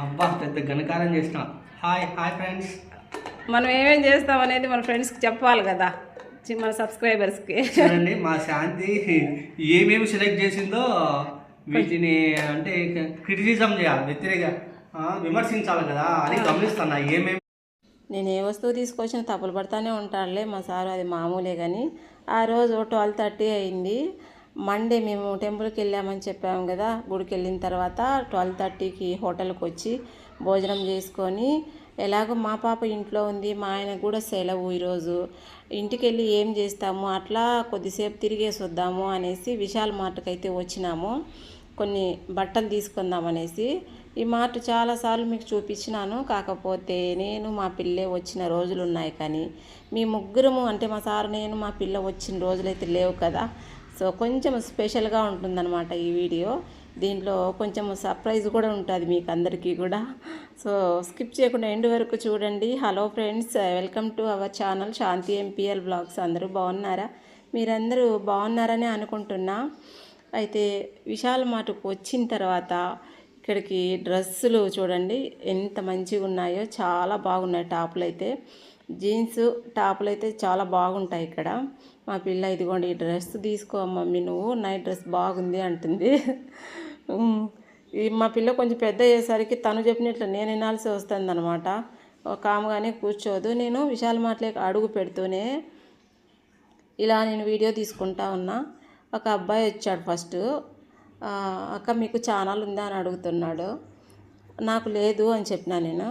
అబ్బా పెద్ద ఘనకారం చేసిన. Hi hi friends. మనం ఏమేం చేస్తాం అనేది మన ఫ్రెండ్స్కి చెప్పాలి కదా, మన సబ్స్క్రైబర్స్కి. చూడండి మా శాంతి ఏమేమి సెలెక్ట్ చేసిందో వీటిని అంటే క్రిటిసిజం చేయాలి, వ్యతిరేక విమర్శించాలి కదా అని గమనిస్తున్నా. ఏమేమి నేను ఏ వస్తువు తీసుకొచ్చినా తప్పులు పడతానే ఉంటాడులే మా సారు, అది మామూలే. కానీ ఆ రోజు 12:30 అయింది. మండే మేము టెంపుల్కి వెళ్ళామని చెప్పాము కదా. గుడికి వెళ్ళిన తర్వాత 12:30కి హోటల్కి వచ్చి భోజనం చేసుకొని, ఎలాగో మా పాప ఇంట్లో ఉంది, మా ఆయన కూడా సెలవు ఈరోజు, ఇంటికి వెళ్ళి ఏం చేస్తాము, అట్లా కొద్దిసేపు తిరిగేసి వద్దాము అనేసి విశాల్ మార్ట్కి అయితే వచ్చినాము. కొన్ని బట్టలు తీసుకుందాం అనేసి. ఈ మార్ట్ చాలాసార్లు మీకు చూపించినాను, కాకపోతే నేను మా పిల్లే వచ్చిన రోజులు ఉన్నాయి. కానీ మీ ముగ్గురము అంటే మా సార్, నేను, మా పిల్ల వచ్చిన రోజులైతే లేవు కదా. సో కొంచెం స్పెషల్గా ఉంటుందన్నమాట ఈ వీడియో. దీంట్లో కొంచెం సర్ప్రైజ్ కూడా ఉంటుంది మీకు అందరికీ కూడా. సో స్కిప్ చేయకుండా ఎండ్ వరకు చూడండి. Hello friends, welcome to our channel Shanti MPL blogs. అందరూ బాగున్నారా? మీరందరూ బాగున్నారని అనుకుంటున్నా. అయితే విశాల్ మార్ట్కి వచ్చిన తర్వాత ఇక్కడికి డ్రెస్సులు చూడండి ఎంత మంచిగా ఉన్నాయో, చాలా బాగున్నాయి. టాపులు అయితే, జీన్స్ టాపులు అయితే చాలా బాగుంటాయి ఇక్కడ. మా పిల్ల ఇదిగోండి ఈ డ్రెస్ తీసుకో మమ్మీ నువ్వు, నైట్ డ్రెస్ బాగుంది అంటుంది. మా పిల్ల కొంచెం పెద్ద అయ్యేసరికి తను చెప్పినట్లు నేను వినాల్సి వస్తుంది అనమాట. కాముగానే కూర్చోదు. నేను విశాల్ మార్ట్లోకి అడుగు పెడుతూనే ఇలా నేను వీడియో తీసుకుంటా ఉన్నా. ఒక అబ్బాయి వచ్చాడు ఫస్ట్. అక్క మీకు ఛానల్ ఉందా అని అడుగుతున్నాడు. నాకు లేదు అని చెప్పినా నేను.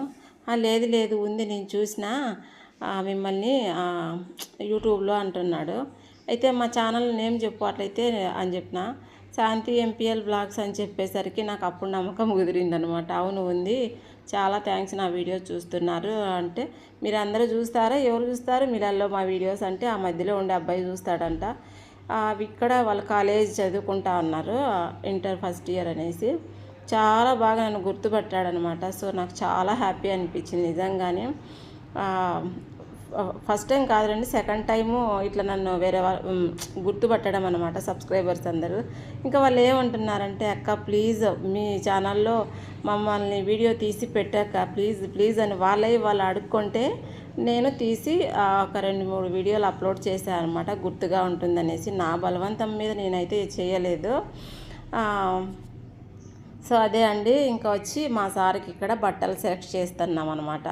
లేదు లేదు ఉంది, నేను చూసిన మిమ్మల్ని యూట్యూబ్లో అంటున్నాడు. అయితే మా ఛానల్ నేమ్ చెప్పు అట్లయితే అని చెప్పిన. శాంతి ఎంపీఎల్ బ్లాగ్స్ అని చెప్పేసరికి నాకు అప్పుడు నమ్మకం కుదిరిందనమాట. అవును ఉంది, చాలా థ్యాంక్స్ నా వీడియో చూస్తున్నారు అంటే. మీరు అందరూ చూస్తారా? ఎవరు చూస్తారు మీరల్లో మా వీడియోస్ అంటే ఆ మధ్యలో ఉండే అబ్బాయి చూస్తాడంట. ఇక్కడ వాళ్ళు కాలేజ్ చదువుకుంటా ఉన్నారు, ఇంటర్ ఫస్ట్ ఇయర్ అనేసి. చాలా బాగా నన్ను గుర్తుపట్టాడనమాట. సో నాకు చాలా హ్యాపీ అనిపించింది నిజంగానే. ఫస్ట్ టైం కాదురండి, సెకండ్ టైము ఇట్లా నన్ను వేరే వాళ్ళు గుర్తుపట్టడం అనమాట, సబ్స్క్రైబర్స్ అందరూ. ఇంకా వాళ్ళు ఏమంటున్నారంటే, అక్క ప్లీజ్ మీ ఛానల్లో మమ్మల్ని వీడియో తీసి పెట్టాక ప్లీజ్ ప్లీజ్ అని వాళ్ళు అడుక్కుంటే నేను తీసి ఒక 2-3 వీడియోలు అప్లోడ్ చేశాను అనమాట, గుర్తుగా ఉంటుందనేసి. నా బలవంతం మీద నేనైతే చేయలేదు. సో అదే అండి. ఇంకా వచ్చి మా సార్కి ఇక్కడ బట్టలు సెలెక్ట్ చేస్తున్నాం అనమాట.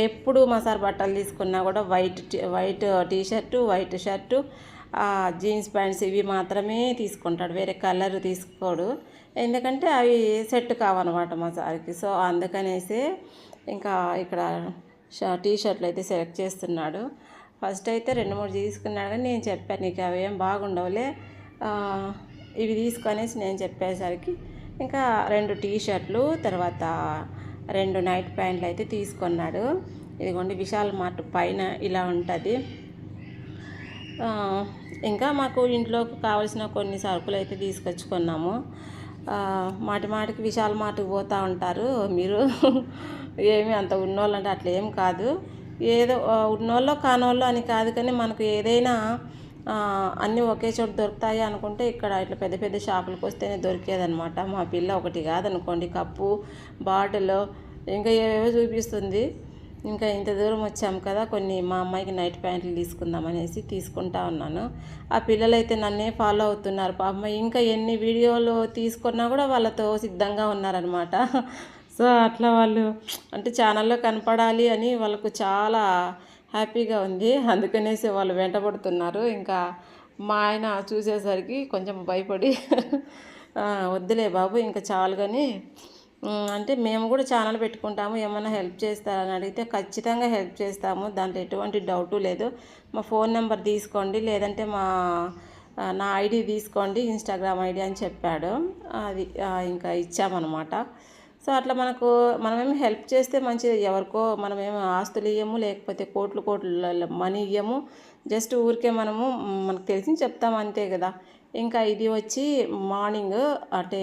ఎప్పుడు మా సార్ బట్టలు తీసుకున్నా కూడా white T-shirt, white shirt, jeans pants ఇవి మాత్రమే తీసుకుంటాడు, వేరే కలర్ తీసుకోడు. ఎందుకంటే అవి సెట్ కావన్నమాట మా సార్కి. సో అందుకనేసి ఇంకా ఇక్కడ టీషర్ట్లు అయితే సెలెక్ట్ చేస్తున్నాడు. ఫస్ట్ అయితే 2-3 తీసుకున్నాడు. కానీ నేను చెప్పాను నీకు అవి ఏం బాగుండవులే, ఇవి తీసుకొనేసి నేను చెప్పేసరికి ఇంకా 2 టీషర్ట్లు, తర్వాత 2 నైట్ ప్యాంట్లు అయితే తీసుకున్నాడు. ఇదిగోండి విశాల్ మార్ట్ పైన ఇలా ఉంటుంది. ఇంకా మాకు ఇంట్లోకి కావాల్సిన కొన్ని సరుకులు అయితే తీసుకొచ్చుకున్నాము. మాటికి విశాల్ మార్ట్కి పోతూ ఉంటారు మీరు. ఏమి అంత ఉన్నోళ్ళు అంటే అట్లా ఏం కాదు, ఏదో ఉన్నోళ్ళు కానోళ్ళు అని కాదు. కానీ మనకు ఏదైనా అన్నీ ఒకే చోట దొరుకుతాయి అనుకుంటే ఇక్కడ ఇట్లా పెద్ద పెద్ద షాపులకు వస్తేనే దొరికేదనమాట. మా పిల్ల ఒకటి కాదనుకోండి, కప్పు, బాటిల్, ఇంకా ఏవేవో చూపిస్తుంది. ఇంకా ఇంత దూరం వచ్చాము కదా, కొన్ని మా అమ్మాయికి నైట్ ప్యాంట్లు తీసుకుందామనేసి తీసుకుంటా ఉన్నాను. ఆ పిల్లలైతే నన్నే ఫాలో అవుతున్నారు పాపం. ఇంకా ఎన్ని వీడియోలు తీసుకున్నా కూడా వాళ్ళతో సిద్ధంగా ఉన్నారనమాట. సో అట్లా వాళ్ళు అంటే ఛానల్లో కనపడాలి అని వాళ్ళకు చాలా హ్యాపీగా ఉంది. అందుకనేసి వాళ్ళు వెంటబడుతున్నారు. ఇంకా మా ఆయన చూసేసరికి కొంచెం భయపడి వద్దులే బాబు ఇంకా చాలు కానీ, అంటే మేము కూడా ఛానల్ పెట్టుకుంటాము, ఏమైనా హెల్ప్ చేస్తారని అడిగితే ఖచ్చితంగా హెల్ప్ చేస్తాము, దాంట్లో ఎటువంటి డౌటు లేదు. మా ఫోన్ నెంబర్ తీసుకోండి, లేదంటే నా ఐడి తీసుకోండి, ఇన్స్టాగ్రామ్ ఐడి అని చెప్పాడు. అది ఇంకా ఇచ్చామన్నమాట. సో అట్లా మనమేమి హెల్ప్ చేస్తే మంచిది. ఎవరికో మనమేమి ఆస్తులు ఇవ్వము, లేకపోతే కోట్లు మనీ ఇవ్వము. జస్ట్ ఊరికే మనకు తెలిసింది చెప్తాము అంతే కదా. ఇంకా ఇది వచ్చి మార్నింగ్ అంటే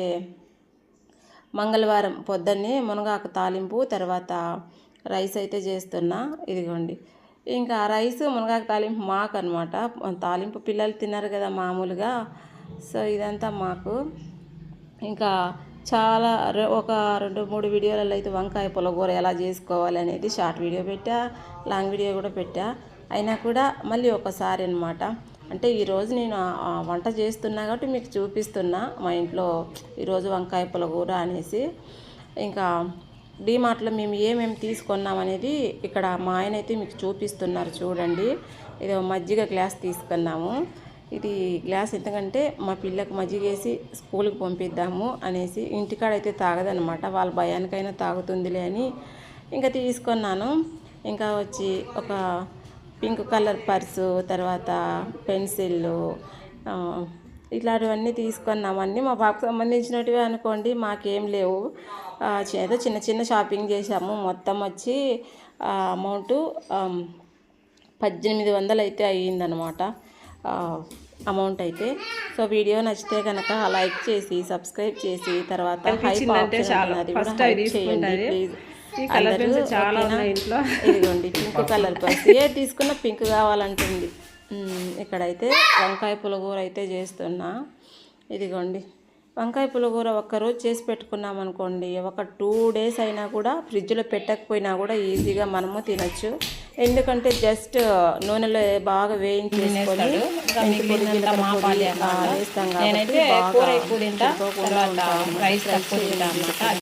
మంగళవారం పొద్దున్నే మునగాకు తాలింపు, తర్వాత రైస్ అయితే చేస్తున్నా. ఇదిగోండి ఇంకా రైస్ మునగాకు తాలింపు మాకు అనమాట. తాలింపు పిల్లలు తిన్నారు కదా మామూలుగా. సో ఇదంతా మాకు. ఇంకా చాలా ఒక 2-3 వీడియోలలో అయితే వంకాయ పులగూర ఎలా చేసుకోవాలి అనేది షార్ట్ వీడియో పెట్టా, లాంగ్ వీడియో కూడా పెట్టా. అయినా కూడా మళ్ళీ ఒకసారి అనమాట, అంటే ఈరోజు నేను వంట చేస్తున్నా కాబట్టి మీకు చూపిస్తున్నా మా ఇంట్లో ఈరోజు వంకాయ పులగూర అనేసి. ఇంకా డీమార్ట్లో మేము ఏమేమి తీసుకున్నాం అనేది ఇక్కడ మా ఆయన అయితే మీకు చూపిస్తున్నారు చూడండి. ఇది మజ్జిగ గ్లాస్ తీసుకున్నాము. ఇది గ్లాస్ ఎందుకంటే మా పిల్లకు మజ్జిగేసి స్కూల్కి పంపిద్దాము అనేసి, ఇంటికాడైతే తాగదనమాట, వాళ్ళ భయానికైనా తాగుతుందిలే అని ఇంకా తీసుకున్నాను. ఇంకా వచ్చి ఒక పింక్ కలర్ పర్సు, తర్వాత పెన్సిళ్ళు, ఇట్లాంటివన్నీ తీసుకున్నాం. అన్నీ మా బాబుకు సంబంధించినటివే అనుకోండి, మాకేం లేవు. ఏదో చిన్న చిన్న షాపింగ్ చేసాము. మొత్తం వచ్చి అమౌంట్ 1800 అయితే అయ్యిందనమాట అమౌంట్ అయితే. సో వీడియో నచ్చితే కనుక లైక్ చేసి సబ్స్క్రైబ్ చేసి తర్వాత హైప్ ఆప్షన్ అది కూడా హైప్ చేయండి ప్లీజ్. ఇదిగోండి పింక్ కలర్ పర్స్, ఏ తీసుకున్నా పింక్ కావాలంటుంది. ఇక్కడైతే వంకాయ పులగూర అయితే చేస్తున్నా. ఇదిగోండి వంకాయ పులగూర ఒక్కరోజు చేసి పెట్టుకున్నాం అనుకోండి, ఒక 2 days అయినా కూడా ఫ్రిడ్జ్లో పెట్టకపోయినా కూడా ఈజీగా మనము తినచ్చు. ఎందుకంటే జస్ట్ నూనెలో బాగా వేయించేసుకొని వేస్తాం కాబట్టి